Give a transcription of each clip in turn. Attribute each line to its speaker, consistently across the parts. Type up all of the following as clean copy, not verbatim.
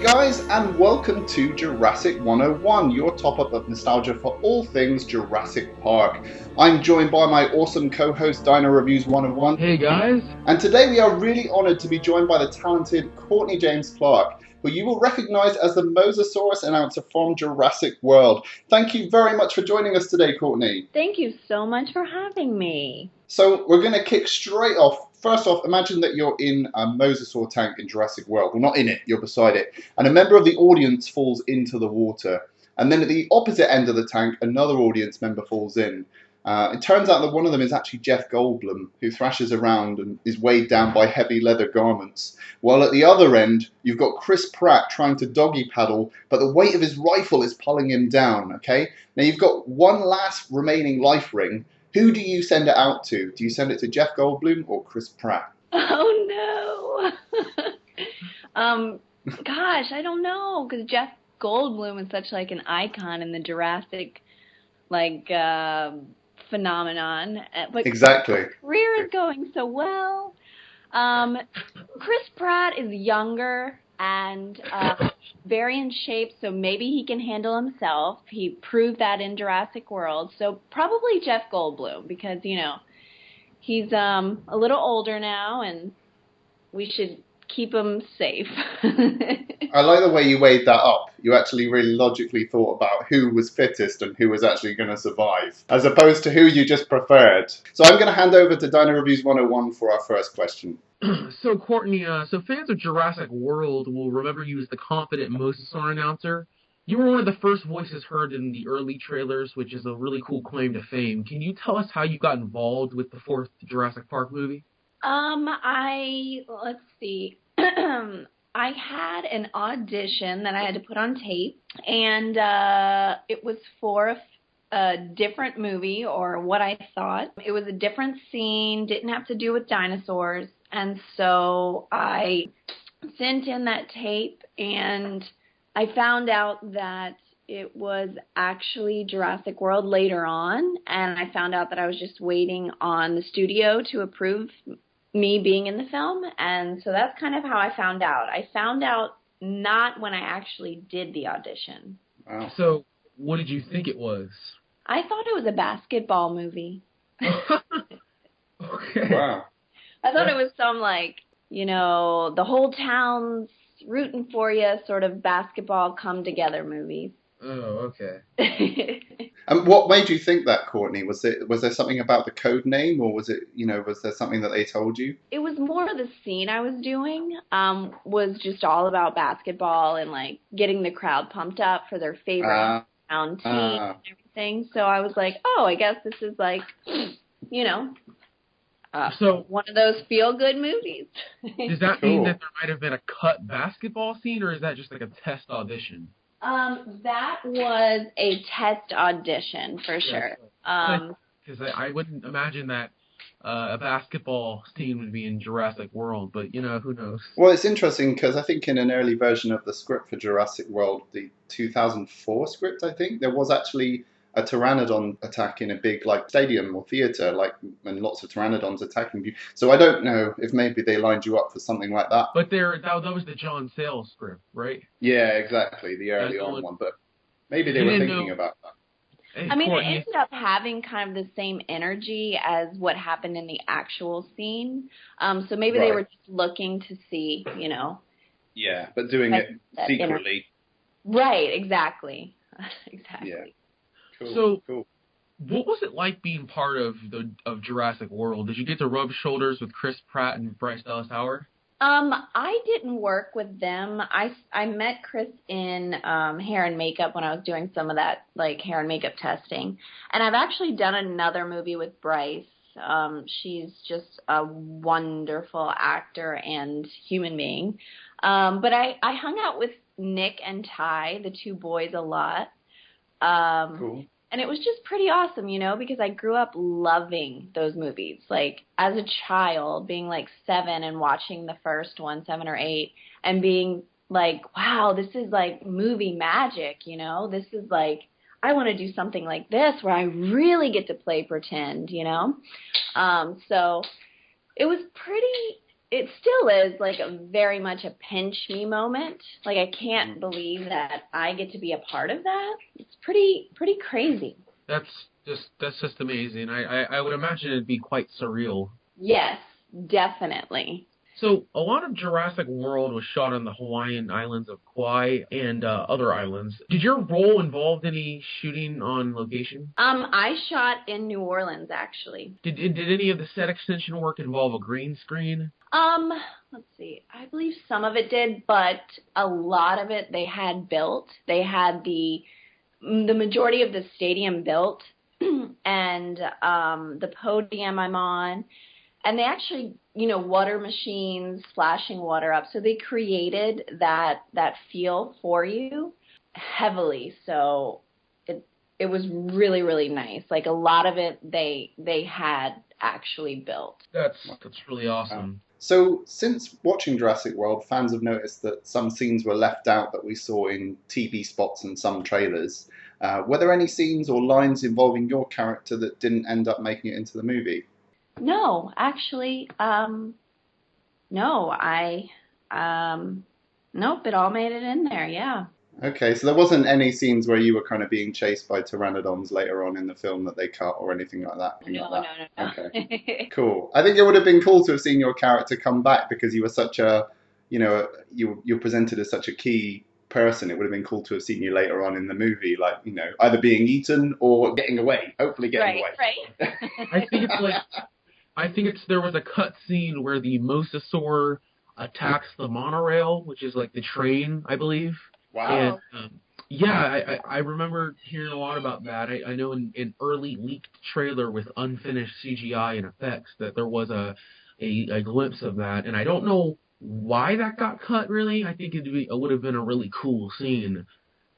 Speaker 1: guys, and welcome to Jurassic 101, your top-up of nostalgia for all things Jurassic Park. I'm joined by my awesome co-host, Dino Reviews 101.
Speaker 2: Hey guys!
Speaker 1: And today we are really honoured to be joined by the talented Courtney James Clark, who you will recognise as the Mosasaurus announcer from Jurassic World. Thank you very much for joining us today, Courtney.
Speaker 3: Thank you so much for having me.
Speaker 1: So we're going to kick straight off. First off, imagine that you're in a mosasaur tank in Jurassic World. Well, not in it, you're beside it. And a member of the audience falls into the water. And then at the opposite end of the tank, another audience member falls in. It turns out that one of them is actually Jeff Goldblum, who thrashes around and is weighed down by heavy leather garments. While at the other end, you've got Chris Pratt trying to doggy paddle, but the weight of his rifle is pulling him down, okay? Now you've got one last remaining life ring. Who do you send it out to? Do you send it to Jeff Goldblum or Chris Pratt?
Speaker 3: Oh, no. Gosh, I don't know, because Jeff Goldblum is such, like, an icon in the Jurassic, like, phenomenon. But
Speaker 1: Exactly.
Speaker 3: his career is going so well. Chris Pratt is younger and very in shape, so maybe he can handle himself. He proved that in Jurassic World. So probably Jeff Goldblum, because, you know, he's a little older now, and we should keep him safe.
Speaker 1: I like the way you weighed that up. You actually really logically thought about who was fittest and who was actually going to survive, as opposed to who you just preferred. So I'm going to hand over to Dino Reviews 101 for our first question.
Speaker 2: So Courtney, so fans of Jurassic World will remember you as the confident mosasaur announcer. You were one of the first voices heard in the early trailers, which is a really cool claim to fame. Can you tell us how you got involved with the fourth Jurassic Park movie?
Speaker 3: Let's see. I had an audition that I had to put on tape, and it was for a different movie, or what I thought. It was a different scene, didn't have to do with dinosaurs, and so I sent in that tape, and I found out that it was actually Jurassic World later on, and I found out that I was just waiting on the studio to approve me being in the film, and so that's kind of how I found out. I found out not when I actually did the audition.
Speaker 1: Wow.
Speaker 2: So, what did you think it was?
Speaker 3: I thought it was a basketball movie.
Speaker 2: Okay.
Speaker 1: Wow.
Speaker 3: I thought it was some, like, you know, the whole town's rooting for you sort of basketball come-together movie.
Speaker 2: Oh, okay.
Speaker 1: And what made you think that, Courtney? Was there something about the code name, or was there something that they told you?
Speaker 3: It was more of the scene I was doing, was just all about basketball and, like, getting the crowd pumped up for their favorite town team and everything. So I was like, oh, I guess this is, like, you know,
Speaker 2: so
Speaker 3: one of those feel-good movies.
Speaker 2: Does that mean that there might have been a cut basketball scene, or is that just like a test audition?
Speaker 3: That was a test audition for sure.
Speaker 2: Because I wouldn't imagine that a basketball scene would be in Jurassic World, but, you know, who knows?
Speaker 1: Well, it's interesting because I think in an early version of the script for Jurassic World, the 2004 script, I think, there was actually a pteranodon attack in a big, like, stadium or theater, like, and lots of pteranodons attacking you. So I don't know if maybe they lined you up for something like that.
Speaker 2: But that was the John Sayles script, right?
Speaker 1: Yeah, exactly, the early on one. But maybe they were thinking about that.
Speaker 2: Hey,
Speaker 3: I mean,
Speaker 2: Courtney,
Speaker 3: it ended up having kind of the same energy as what happened in the actual scene. So maybe they were just looking to see, you know.
Speaker 1: Yeah, but doing it secretly.
Speaker 3: Right, exactly. Exactly.
Speaker 1: Yeah.
Speaker 2: Cool. What was it like being part of Jurassic World? Did you get to rub shoulders with Chris Pratt and Bryce Dallas Howard?
Speaker 3: I didn't work with them. I met Chris in hair and makeup when I was doing some of that, like, hair and makeup testing. And I've actually done another movie with Bryce. She's just a wonderful actor and human being. But I hung out with Nick and Ty, the two boys, a lot.
Speaker 1: Cool.
Speaker 3: And it was just pretty awesome, you know, because I grew up loving those movies. Like, as a child, being like 7 and watching the first one, 7 or 8, and being like, wow, this is like movie magic, you know? This is like, I want to do something like this where I really get to play pretend, you know? So it was pretty, it still still is like very much a pinch me moment. Like I can't believe that I get to be a part of that. It's pretty crazy.
Speaker 2: That's just amazing. I would imagine it'd be quite surreal.
Speaker 3: Yes, definitely.
Speaker 2: So a lot of Jurassic World was shot on the Hawaiian islands of Kauai and other islands. Did your role involve any shooting on location?
Speaker 3: I shot in New Orleans, actually.
Speaker 2: Did any of the set extension work involve a green screen?
Speaker 3: Let's see. I believe some of it did, but a lot of it they had built. They had the majority of the stadium built and the podium I'm on. And they actually, water machines, splashing water up. So they created that feel for you heavily. So it was really, really nice. Like a lot of it they had actually built.
Speaker 2: That's really awesome.
Speaker 1: So since watching Jurassic World, fans have noticed that some scenes were left out that we saw in TV spots and some trailers. Were there any scenes or lines involving your character that didn't end up making it into the movie?
Speaker 3: No, actually, no, nope, it all made it in there, yeah.
Speaker 1: Okay, so there wasn't any scenes where you were kind of being chased by pteranodons later on in the film that they cut or anything like that?
Speaker 3: No.
Speaker 1: Okay, cool. I think it would have been cool to have seen your character come back because you were such a, you're presented as such a key person. It would have been cool to have seen you later on in the movie, like, either being eaten or getting away, hopefully getting away.
Speaker 3: Right.
Speaker 2: I think there was a cut scene where the mosasaur attacks the monorail, which is like the train, I believe.
Speaker 1: Wow.
Speaker 2: And, I remember hearing a lot about that. I know in early leaked trailer with unfinished CGI and effects that there was a glimpse of that, and I don't know why that got cut. Really, I think it would have been a really cool scene.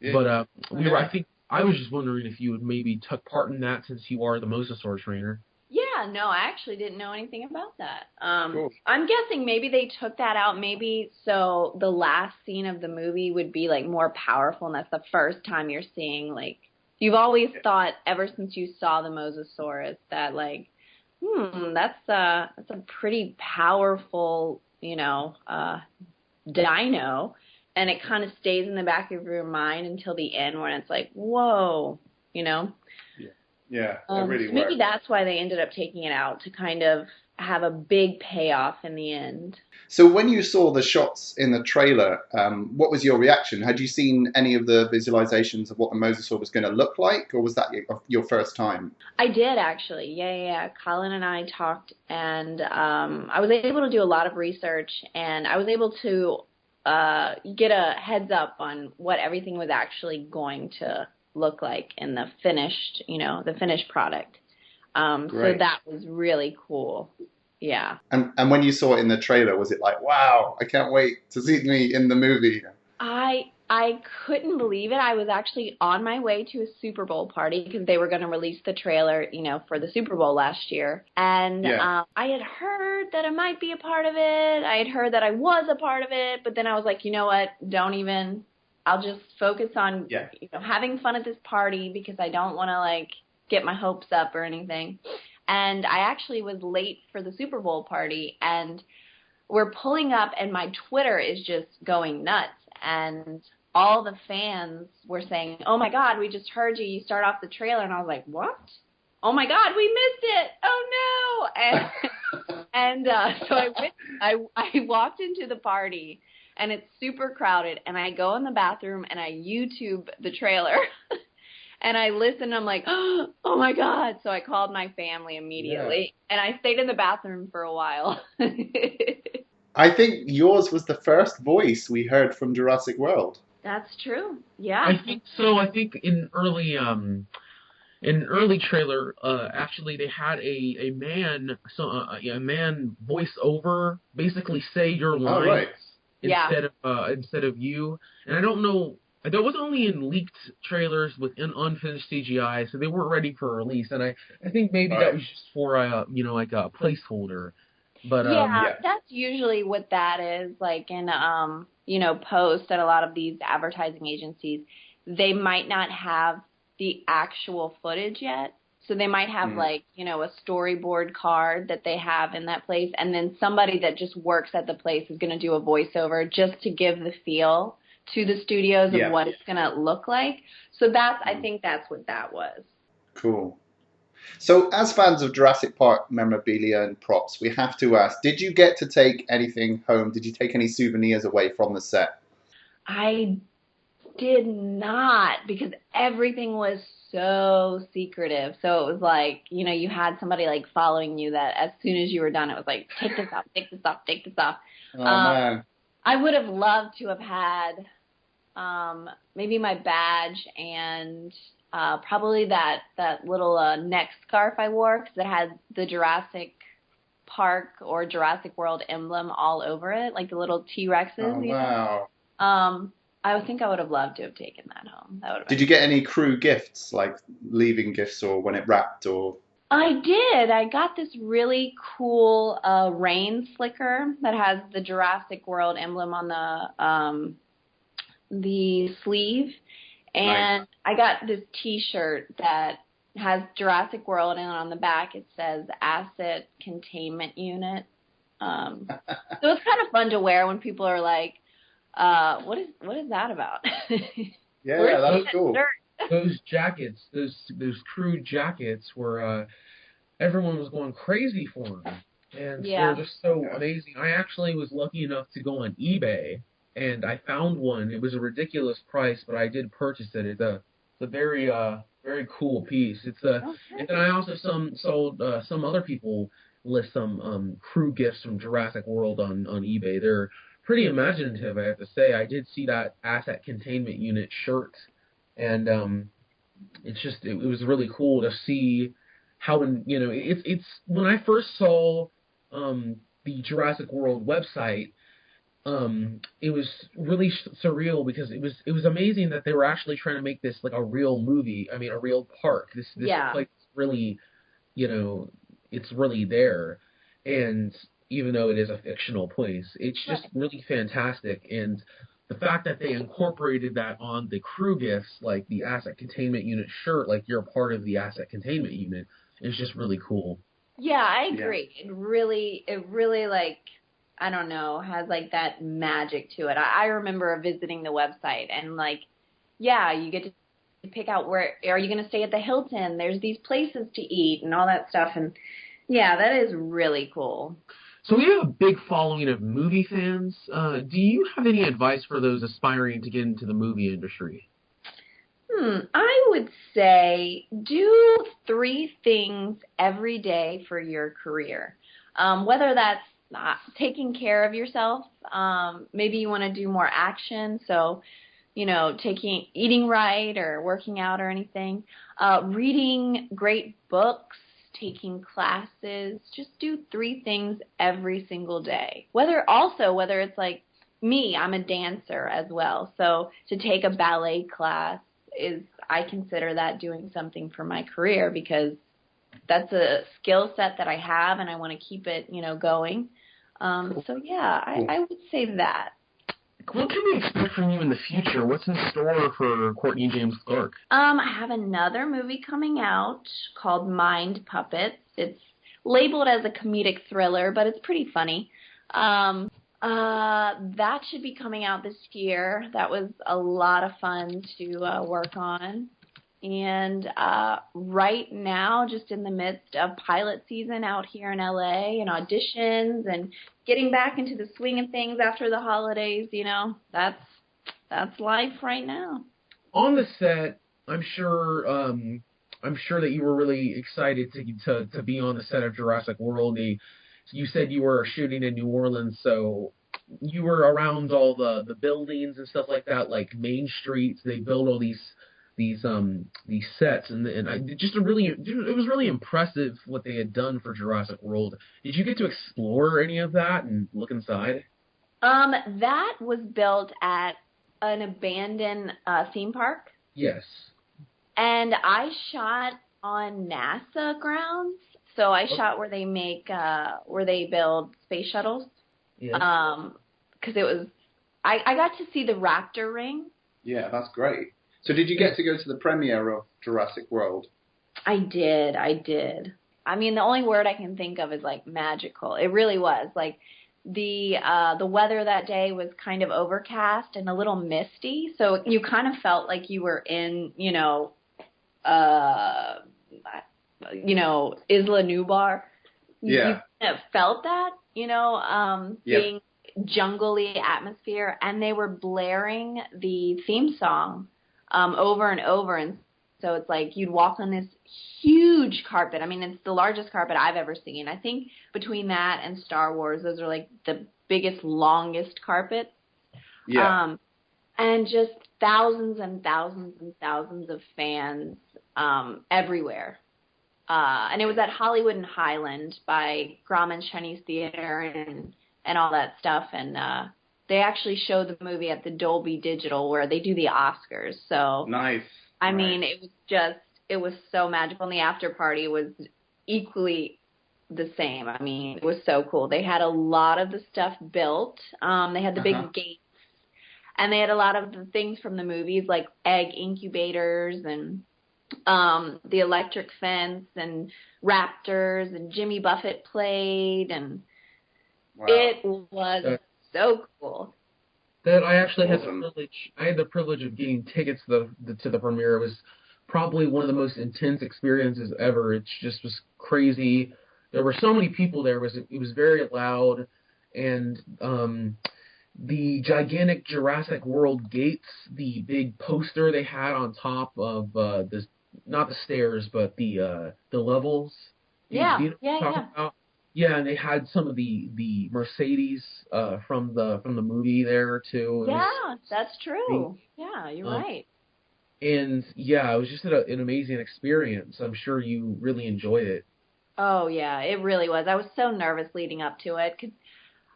Speaker 2: Yeah. But I think I was just wondering if you would maybe took part in that since you are the mosasaur trainer.
Speaker 3: Yeah, no, I actually didn't know anything about that.
Speaker 1: Cool.
Speaker 3: I'm guessing maybe they took that out maybe so the last scene of the movie would be like more powerful, and that's the first time you're seeing, like, you've always thought ever since you saw the Mosasaurus that like, that's a pretty powerful, dino, and it kind of stays in the back of your mind until the end when it's like, whoa,
Speaker 1: Yeah, it really worked.
Speaker 3: Maybe that's why they ended up taking it out, to kind of have a big payoff in the end.
Speaker 1: So when you saw the shots in the trailer, what was your reaction? Had you seen any of the visualizations of what the mosasaur was going to look like, or was that your first time?
Speaker 3: I did, actually. Yeah. Colin and I talked, and I was able to do a lot of research, and I was able to get a heads up on what everything was actually going to look like in the finished, the finished product. So that was really cool. Yeah.
Speaker 1: And when you saw it in the trailer, was it like, wow, I can't wait to see me in the movie?
Speaker 3: I couldn't believe it. I was actually on my way to a Super Bowl party because they were going to release the trailer, for the Super Bowl last year. And I had heard that I might be a part of it. I had heard that I was a part of it. But then I was like, you know what? I'll just focus on having fun at this party because I don't want to get my hopes up or anything. And I actually was late for the Super Bowl party, and we're pulling up, and my Twitter is just going nuts. And all the fans were saying, "Oh my God, we just heard you. You start off the trailer." And I was like, "What? Oh my God, we missed it! Oh no!" And so I walked into the party. And it's super crowded, and I go in the bathroom, and I YouTube the trailer, and I listen, I'm like, oh, my God. So I called my family immediately, and I stayed in the bathroom for a while.
Speaker 1: I think yours was the first voice we heard from Jurassic World.
Speaker 3: That's true, yeah.
Speaker 2: I think so. I think in early trailer, actually they had a man voice over, basically say your lines.
Speaker 1: Oh, right.
Speaker 2: Instead of you, and I don't know. That was only in leaked trailers with unfinished CGI, so they weren't ready for release. And I think maybe that was just for a placeholder. But
Speaker 3: that's usually what that is. Like in post at a lot of these advertising agencies, they might not have the actual footage yet, So they might have like, you know, a storyboard card that they have in that place, and then somebody that just works at the place is going to do a voiceover just to give the feel to the studios of what it's going to look like. So I think that's what that was.
Speaker 1: Cool. So as fans of Jurassic Park memorabilia and props, we have to ask, did you get to take anything home? Did you take any souvenirs away from the set?
Speaker 3: I did not, because everything was so secretive. So it was like, you know, you had somebody like following you that as soon as you were done, it was like, take this off, take this off, take this off.
Speaker 1: Oh, man.
Speaker 3: I would have loved to have had maybe my badge and probably that little neck scarf I wore, because it had the Jurassic Park or Jurassic World emblem all over it, like the little T-Rexes.
Speaker 1: Oh, wow.
Speaker 3: I think I would have loved to have taken that home.
Speaker 1: Did you get any crew gifts, like leaving gifts or when it wrapped? Or?
Speaker 3: I did. I got this really cool rain slicker that has the Jurassic World emblem on the sleeve. And nice. I got this T-shirt that has Jurassic World, and on the back it says Asset Containment Unit. So it's kind of fun to wear when people are like, what is that about?
Speaker 1: Yeah, that's cool.
Speaker 2: Those jackets, those crew jackets were, everyone was going crazy for them. And they're just so amazing. I actually was lucky enough to go on eBay, and I found one. It was a ridiculous price, but I did purchase it. It's a very, very cool piece. And then I also sold some other people list some crew gifts from Jurassic World on eBay. They're pretty imaginative, I have to say. I did see that Asset Containment Unit shirt, and it was really cool to see how, it's when I first saw the Jurassic World website, it was really surreal, because it was amazing that they were actually trying to make this like a real movie. I mean, a real park. This place really, it's really there, and even though it is a fictional place, it's just really fantastic. And the fact that they incorporated that on the crew gifts, like the Asset Containment Unit shirt, like you're a part of the Asset Containment Unit, is just really cool.
Speaker 3: Yeah, I agree. Yeah. It really like, I don't know, has like that magic to it. I remember visiting the website and like, you get to pick out where, are you going to stay at the Hilton? There's these places to eat and all that stuff. And yeah, that is really cool.
Speaker 2: So we have a big following of movie fans. Do you have any advice for those aspiring to get into the movie industry?
Speaker 3: I would say do 3 things every day for your career. Whether that's taking care of yourself, maybe you want to do more action, so eating right or working out or anything, reading great books, taking classes. Just do 3 things every single day. Whether it's like me, I'm a dancer as well, so to take a ballet class I consider that doing something for my career, because that's a skill set that I have and I want to keep it, going. So yeah, I would say that.
Speaker 2: What can we expect from you in the future? What's in store for Courtney James Clark?
Speaker 3: I have another movie coming out called Mind Puppets. It's labeled as a comedic thriller, but it's pretty funny. That should be coming out this year. That was a lot of fun to work on. And right now, just in the midst of pilot season out here in LA and auditions and getting back into the swing of things after the holidays, that's life right now.
Speaker 2: On the set, I'm sure that you were really excited to be on the set of Jurassic World. You said you were shooting in New Orleans, so you were around all the buildings and stuff like that, like Main Streets. They build all these sets, and it was really impressive what they had done for Jurassic World. Did you get to explore any of that and look inside?
Speaker 3: That was built at an abandoned theme park.
Speaker 2: Yes.
Speaker 3: And I shot on NASA grounds. So I shot where they build space shuttles. Yeah. Because it was, I got to see the Raptor ring.
Speaker 1: Yeah, that's great. So did you get to go to the premiere of Jurassic World?
Speaker 3: I did. I mean, the only word I can think of is like magical. It really was. Like the weather that day was kind of overcast and a little misty, so you kind of felt like you were in, Isla Nublar. You kind of felt that, being jungly atmosphere, and they were blaring the theme song over and over, and so it's like you'd walk on this huge carpet. I mean, it's the largest carpet I've ever seen. I think between that and Star Wars, those are like the biggest, longest carpets.
Speaker 1: Yeah.
Speaker 3: And just thousands and thousands and thousands of fans everywhere. And it was at Hollywood and Highland by Grauman's Chinese Theater and all that stuff. And they actually showed the movie at the Dolby Digital where they do the Oscars. So
Speaker 1: nice.
Speaker 3: I mean, it was so magical. And the after party was equally the same. I mean, it was so cool. They had a lot of the stuff built. They had the big gates. And they had a lot of the things from the movies, like egg incubators and the electric fence and raptors, and Jimmy Buffett played. And it was so cool.
Speaker 2: That I actually had the privilege. I had the privilege of getting tickets to the premiere. It was probably one of the most intense experiences ever. It just was crazy. There were so many people there. It was very loud, and the gigantic Jurassic World gates, the big poster they had on top of not the stairs, but the levels.
Speaker 3: Yeah.
Speaker 2: Yeah, and they had some of the Mercedes from the movie there too.
Speaker 3: That's true. Yeah, you're right.
Speaker 2: And yeah, it was just an amazing experience. I'm sure you really enjoyed it.
Speaker 3: Oh yeah, it really was. I was so nervous leading up to it. 'Cause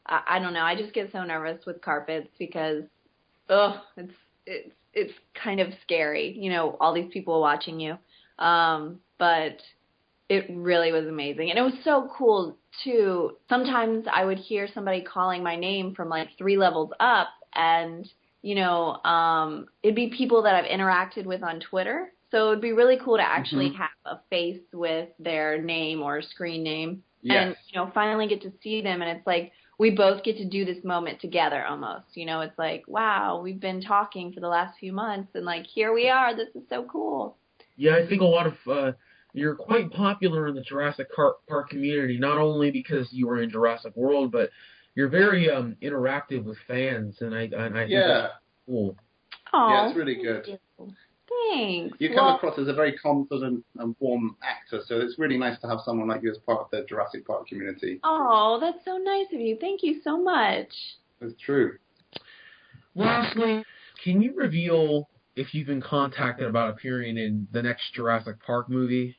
Speaker 3: I don't know. I just get so nervous with carpets because, it's kind of scary. All these people watching you. But it really was amazing. And it was so cool, too. Sometimes I would hear somebody calling my name from, like, 3 levels up. And, it'd be people that I've interacted with on Twitter. So it'd be really cool to actually have a face with their name or screen name. Yes. And, finally get to see them. And it's like we both get to do this moment together almost. It's like, wow, we've been talking for the last few months. And, like, here we are. This is so cool.
Speaker 2: Yeah, I think a lot of you're quite popular in the Jurassic Park community, not only because you were in Jurassic World, but you're very interactive with fans, and I think that's cool.
Speaker 3: Aww,
Speaker 1: yeah, it's really good.
Speaker 3: Thanks.
Speaker 1: You come across as a very confident and warm actor, so it's really nice to have someone like you as part of the Jurassic Park community.
Speaker 3: Oh, that's so nice of you. Thank you so much.
Speaker 1: It's true.
Speaker 2: Lastly, can you reveal if you've been contacted about appearing in the next Jurassic Park movie?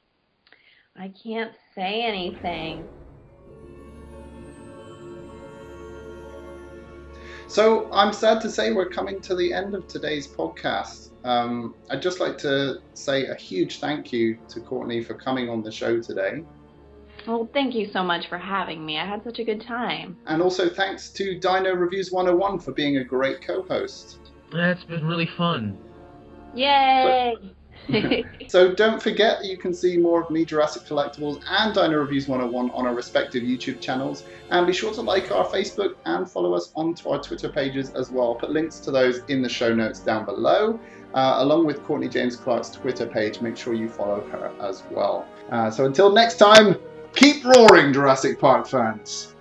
Speaker 3: I can't say anything.
Speaker 1: So I'm sad to say we're coming to the end of today's podcast. I'd just like to say a huge thank you to Courtney for coming on the show today.
Speaker 3: Well, thank you so much for having me. I had such a good time.
Speaker 1: And also thanks to Dino Reviews 101 for being a great co-host.
Speaker 2: That's been really fun.
Speaker 3: Yay!
Speaker 1: So don't forget that you can see more of Me Jurassic Collectibles and Dino Reviews 101 on our respective YouTube channels, and be sure to like our Facebook and follow us onto our Twitter pages as well. I'll put links to those in the show notes down below, along with Courtney James Clark's Twitter page. Make sure you follow her as well. So until next time, keep roaring, Jurassic Park fans!